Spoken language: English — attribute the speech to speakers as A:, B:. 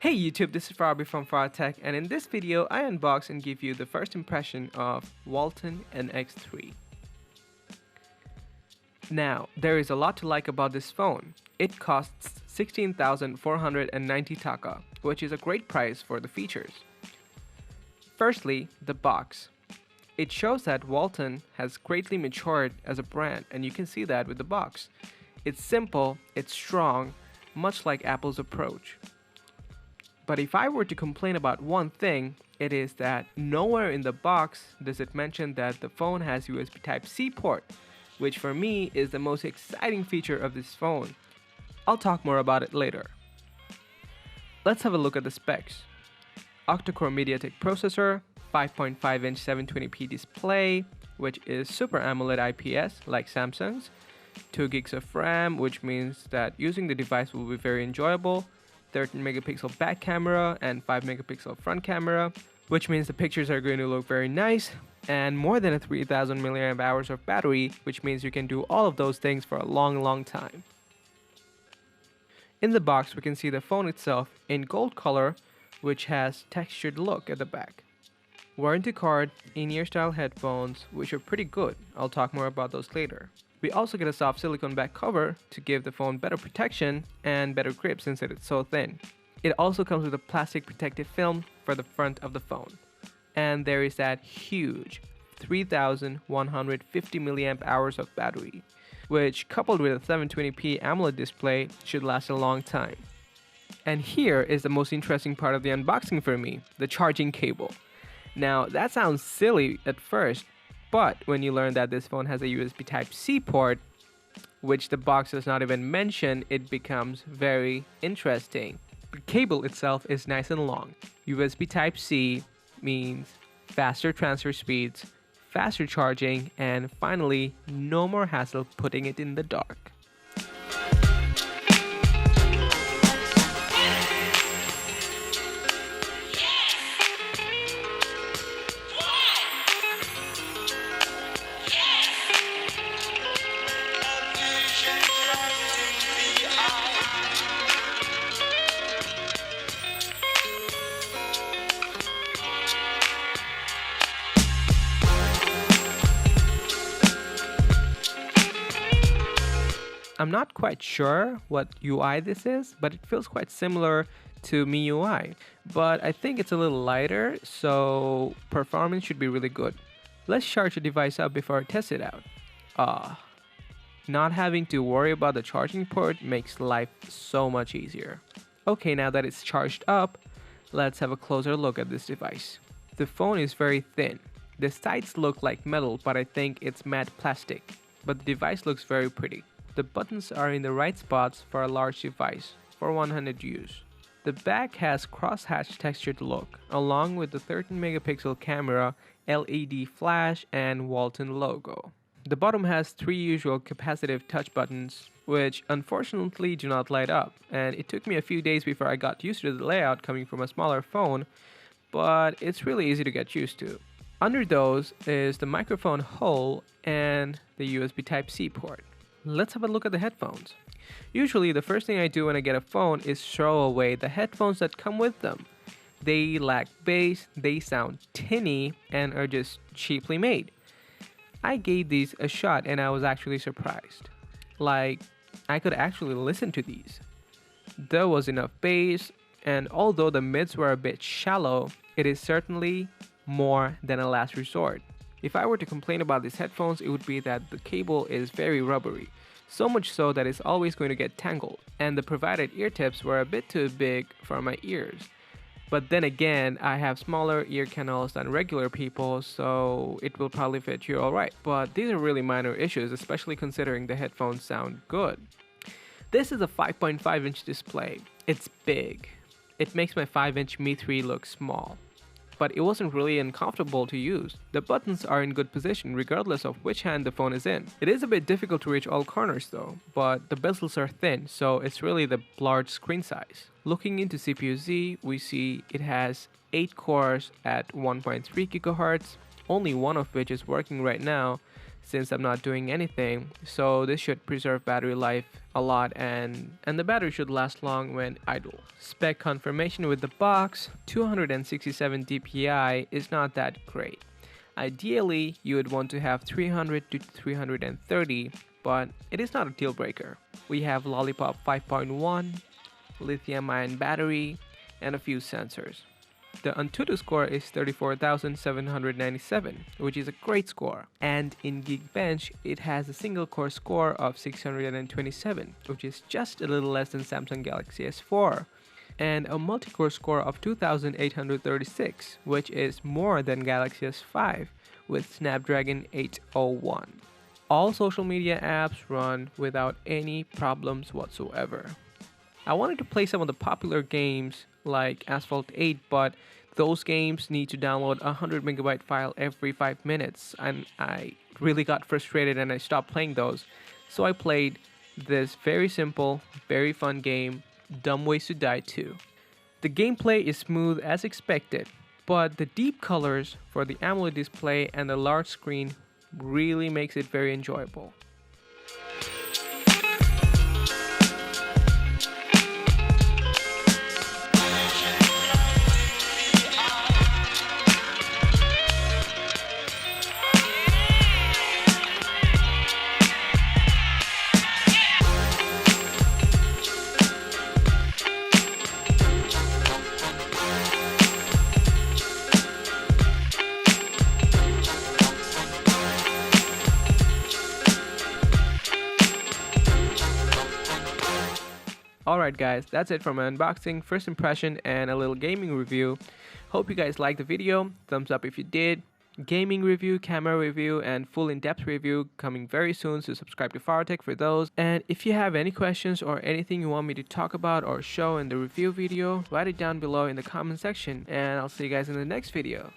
A: Hey YouTube, this is Farabi from Faratech, and in this video I unbox and give you the first impression of Walton NX3. Now, there is a lot to like about this phone. It costs 16,490 taka, which is a great price for the features. Firstly, the box. It shows that Walton has greatly matured as a brand, and you can see that with the box. It's simple, it's strong, much like Apple's approach. But if I were to complain about one thing, it is that nowhere in the box does it mention that the phone has USB Type-C port, which for me is the most exciting feature of this phone. I'll talk more about it later. Let's have a look at the specs. Octa-core MediaTek processor, 5.5-inch 720p display, which is Super AMOLED IPS like Samsung's, 2 gigs of RAM, which means that using the device will be very enjoyable, 13 megapixel back camera and 5 megapixel front camera, which means the pictures are going to look very nice, and more than a 3000 mAh of battery, which means you can do all of those things for a long time. In the box, we can see the phone itself in gold color, which has textured look at the back. Warranty card, in-ear style headphones, which are pretty good. I'll talk more about those later. We also get a soft silicone back cover to give the phone better protection and better grip since it is so thin. It also comes with a plastic protective film for the front of the phone. And there is that huge 3150 mAh of battery, which coupled with a 720p AMOLED display should last a long time. And here is the most interesting part of the unboxing for me, the charging cable. Now that sounds silly at first, but when you learn that this phone has a USB Type-C port, which the box does not even mention, it becomes very interesting. The cable itself is nice and long. USB Type-C means faster transfer speeds, faster charging, and finally, no more hassle putting it in the dark. I'm not quite sure what UI this is, but it feels quite similar to MIUI. But I think it's a little lighter, so performance should be really good. Let's charge the device up before I test it out. Not having to worry about the charging port makes life so much easier. Okay, now that it's charged up, let's have a closer look at this device. The phone is very thin. The sides look like metal, but I think it's matte plastic. But the device looks very pretty. The buttons are in the right spots for a large device for one-handed use. The back has crosshatch textured look, along with the 13 megapixel camera, LED flash, and Walton logo. The bottom has 3 usual capacitive touch buttons, which unfortunately do not light up, and it took me a few days before I got used to the layout coming from a smaller phone, but it's really easy to get used to. Under those is the microphone hole and the USB Type-C port. Let's have a look at the headphones. Usually the first thing I do when I get a phone is throw away the headphones that come with them. They lack bass, they sound tinny, and are just cheaply made. I gave these a shot and I was actually surprised. Like, I could actually listen to these. There was enough bass, and although the mids were a bit shallow, it is certainly more than a last resort. If I were to complain about these headphones, it would be that the cable is very rubbery, so much so that it's always going to get tangled, and the provided ear tips were a bit too big for my ears. But then again, I have smaller ear canals than regular people, so it will probably fit you alright. But these are really minor issues, especially considering the headphones sound good. This is a 5.5-inch display. It's big. It makes my 5-inch Mi-3 look small. But it wasn't really uncomfortable to use. The buttons are in good position regardless of which hand the phone is in. It is a bit difficult to reach all corners though, but the bezels are thin, so it's really the large screen size. Looking into CPU-Z, we see it has 8 cores at 1.3 GHz, only one of which is working right now, since I'm not doing anything, so this should preserve battery life a lot, and the battery should last long when idle. Spec confirmation with the box: 267 dpi is not that great. Ideally, you would want to have 300 to 330, but it is not a deal breaker. We have Lollipop 5.1, lithium-ion battery, and a few sensors. The Antutu score is 34,797, which is a great score. And in Geekbench, it has a single core score of 627, which is just a little less than Samsung Galaxy S4. And a multi-core score of 2,836, which is more than Galaxy S5 with Snapdragon 801. All social media apps run without any problems whatsoever. I wanted to play some of the popular games like Asphalt 8, but those games need to download a 100 megabyte file every 5 minutes, and I really got frustrated and I stopped playing those. So I played this very simple, very fun game, Dumb Ways to Die 2. The gameplay is smooth as expected, but the deep colors for the AMOLED display and the large screen really makes it very enjoyable. Alright guys, that's it for my unboxing, first impression, and a little gaming review. Hope you guys liked the video. Thumbs up if you did. Gaming review, camera review, and full in-depth review coming very soon, so subscribe to Faratech for those. And if you have any questions or anything you want me to talk about or show in the review video, write it down below in the comment section, and I'll see you guys in the next video.